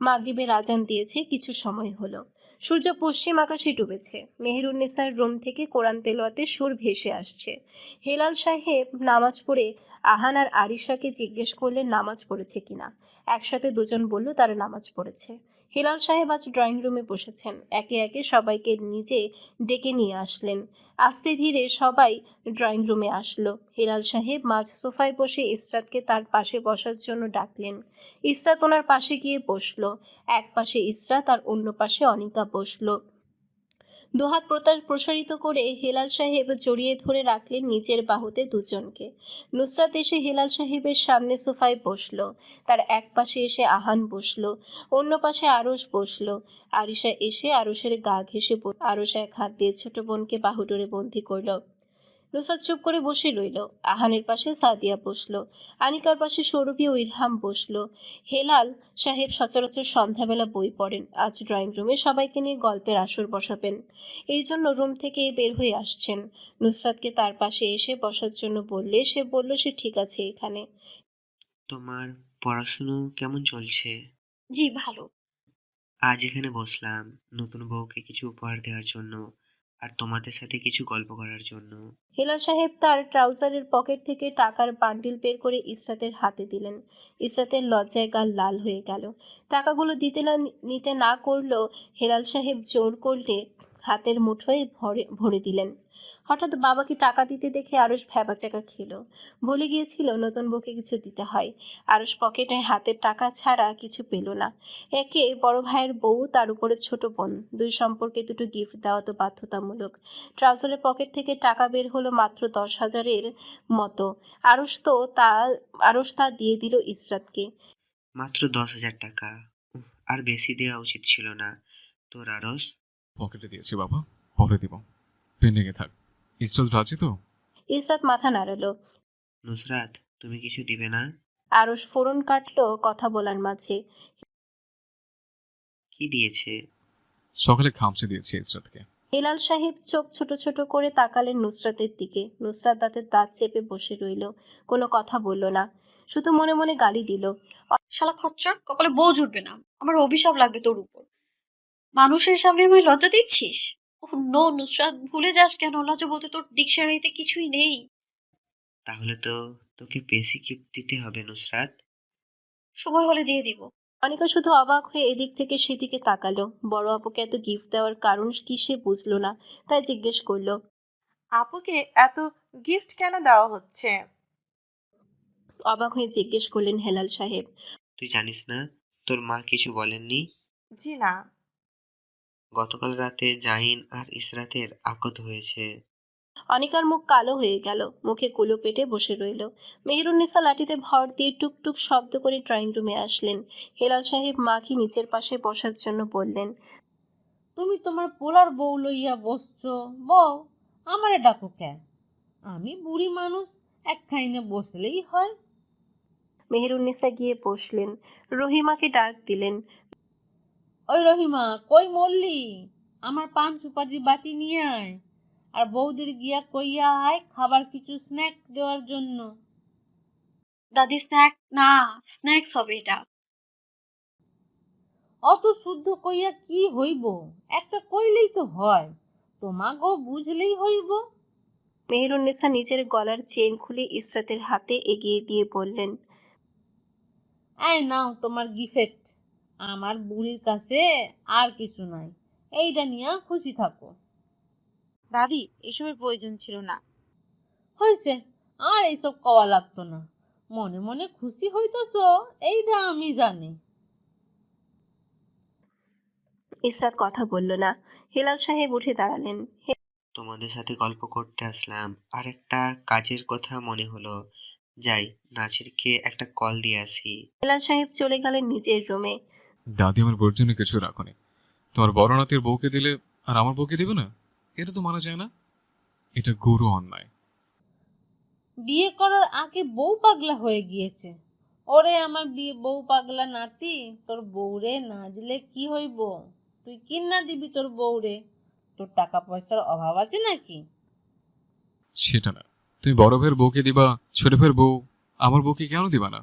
মাগরিবের আজান দিয়েছে, কিছু সময় হলো। সূর্য পশ্চিম আকাশে ডুবেছে। মেহেরুন্নেসার রুম থেকে কোরআন তেলাওয়াতের সুর ভেসে আসছে। হেলাল সাহেব নামাজ পড়ে আহান আর আরিশাকে জিজ্ঞেস করলেন নামাজ পড়েছে কিনা। একসাথে দুজন বলল তারা নামাজ পড়েছে। হেলাল সাহেব আজ ড্রয়িং রুমে বসেছেন। একে একে সবাইকে নিজে ডেকে নিয়ে আসলেন। আস্তে ধীরে সবাই ড্রয়িং রুমে আসলো। হেলাল সাহেব মাঝ সোফায় বসে ইসরাতকে তার পাশে বসার জন্য ডাকলেন। ইসরাত ওনার পাশে গিয়ে বসলো। এক পাশে ইসরাত আর অন্য পাশে অনিকা বসলো। দুহাত প্রসারিত করে হেলাল সাহেব জড়িয়ে ধরে রাখলেন নিচের বাহুতে দুজনকে। নুসরাত এসে হেলাল সাহেবের সামনে সোফায় বসলো। তার এক পাশে এসে আহান বসলো, অন্য পাশে আরশ বসলো। আরিশা এসে আরশের গা ঘেঁষে আরশ এক হাত দিয়ে ছোট বোনকে বাহুডোরে বন্দি করলো। নুসরাত চুপ করে বসে রইল। আহানের পাশে সাদিয়া বসলো। আনিকার পাশে সৌরভী ও ইরহাম বসলো। হেলাল সাহেব সচরাচর সন্ধ্যাবেলা বই পড়েন। আজ ড্রয়িং রুমে সবাইকে নিয়ে গল্পের আসর বসাবেন, এই জন্য রুম থেকে বের হয়ে আসছেন। নুসরাতকে তার পাশে এসে বসার জন্য বললে সে বলল সে ঠিক আছে এখানে। তোমার পড়াশুনো কেমন চলছে? জি ভালো। আজ এখানে বসলাম নতুন বউকে কিছু উপহার দেওয়ার জন্য আর তোমাদের সাথে কিছু গল্প করার জন্য। হেলাল সাহেব তার ট্রাউজারের পকেট থেকে টাকার বান্ডিল বের করে ইসরাতের হাতে দিলেন। ইসরাতের লজ্জায় গাল লাল হয়ে গেল। টাকাগুলো নিতে না করলেও হেলাল সাহেব জোর করলে হাতের মুঠোয় ভরে দিলেন। হঠাৎ বাবাকে টাকা দিতে দেখে আরশ ভ্যাবাচ্যাকা খেল। ভুলে গিয়েছিল নতুন বউকে কিছু দিতে হয়। আরশ পকেটে হাতের টাকা ছাড়া কিছু পেল না। একে বড় ভাইয়ের বউ, তার উপরে ছোট বোন, দুই সম্পর্কে দুটো গিফট দেওয়া তো বাধ্যতামূলক। ট্রাউজারের পকেট থেকে টাকা বের হলো মাত্র 10,000-এর মতো। আরশ তা দিয়ে দিল ইসরাতকে। মাত্র 10,000 টাকা? আর বেশি দেওয়া উচিত ছিল না তোর আরস। পকেটে দিয়েছি বাবা, পরে দিব, পেন্ডিংয়ে থাক। ইসরাত রাজি তো? ইসরাত মাথা নাড়ালো। নুসরাত, তুমি কিছু দিবে না? আরশ ফোরন কাটলো কথা বলার মাঝে। কি দিয়েছে? সকালে খামচে দিয়েছি ইসরাতকে। হেলাল সাহেব চোখ ছোট ছোট করে তাকালেন নুসরাতের দিকে। নুসরাত দাঁত চেপে বসে রইল, কোনো কথা বলল না, শুধু মনে মনে গালি দিল। শালা খচ্চর, কপালে বউ জুটবে না। আমার অভিশাপ লাগবে তোর উপর। মানুষের সামনে আমায় লজ্জা দিচ্ছিস? ওহ নো নুসরাত, ভুলে যাস কেন? লজ্জা বলতে তোর ডিকশনারিতে কিছুই নেই। তাহলে তো তোকে বেশি গিফট দিতে হবে নুসরাত। সময় হলে দিয়ে দিব। অনিকা শুধু অবাক হয়ে এদিক থেকে সেদিকে তাকালো। বড় আপুকে এত গিফট দেওয়ার কারণ কি সে বুঝলো না, তাই জিজ্ঞেস করলো। আপুকে এত গিফট কেন দেওয়া হচ্ছে? অবাক হয়ে জিজ্ঞেস করলেন হেলাল সাহেব। তুই জানিস না? তোর মা কিছু বলেননি? জি না। গতকাল রাতে জাহিন আর ইসরাতের আকদ হয়েছে। অনিকার মুখ কালো হয়ে গেল, মুখে কুলো পেটে বসে রইল। মেহেরুন্নেসা লাঠিতে ভর দিয়ে টুকটুক শব্দ করে ড্রয়িং রুমে আসলেন। হেলাল সাহেব মাকে নিচের পাশে বসার জন্য বললেন। তুমি তোমার পোলার বউ লইয়া বসছো, বউ আমারে ডাকো কেন? আমি বুড়ি মানুষ, একখাইনে বসলেই হয়। মেহেরুন্নেসা গিয়ে বসলেন। রহিমাকে ডাক দিলেন। ওই রহিমা, কই মরলি? আমার পান সুপারি বাটি নিয়ে আয়, আর বৌদির গিয়া কইয়া আয় খাবার কিছু স্ন্যাক দেওয়ার জন্য। দাদি স্ন্যাক না, স্ন্যাক্স হবে এটা। অত শুদ্ধ কইয়া কি হইব? একটা কইলেই তো হয়, তোমাগো বুঝলেই হইব। মেহেরুন্নেসা নিজের গলার চেন খুলে ইসরাতের হাতে এগিয়ে দিয়ে বললেন। এই নাও তোমার গিফট। আমার বুড়ির কাছে আর কিছু নাই, এইটা নিয়ে খুশি থাকো। দাদি, এসবের প্রয়োজন ছিল না। হয়েছে, আর এইসব কওয়া লাগতো না। মনে মনে খুশি হইতেছ, এইটা আমি জানি। ইসরাত কথা বলল না। হেলাল সাহেব উঠে দাঁড়ালেন। তোমাদের সাথে গল্প করতে আসলাম, আর একটা কাজের কথা মনে হলো। যাই, নাছিরকে একটা কল দিয়ে আসি। হেলাল সাহেব চলে গেলেন নিজের রুমে। দাদি আমার বউর জন্য কিছু রাখনি, তোমার বড় নাতির বউকে দিলে আর আমার বউকে দেবে না? এটা তো মানা যায় না, এটা গুরু অন্যায়। বিয়ে করার আগে বউ পাগলা হয়ে গিয়েছে। ওরে আমার বিয়ে বউ পাগলা নাতি, তোর বউরে না দিলে কি হইব? তুই কিনা দিবি তোর বউরে? তোর টাকা পয়সার অভাব আছে নাকি? সেটা না, তুমি বড় ভাইয়ের বউকে দিবা, ছোট ভাইয়ের বউ আমার বউকে কেন দিবা না?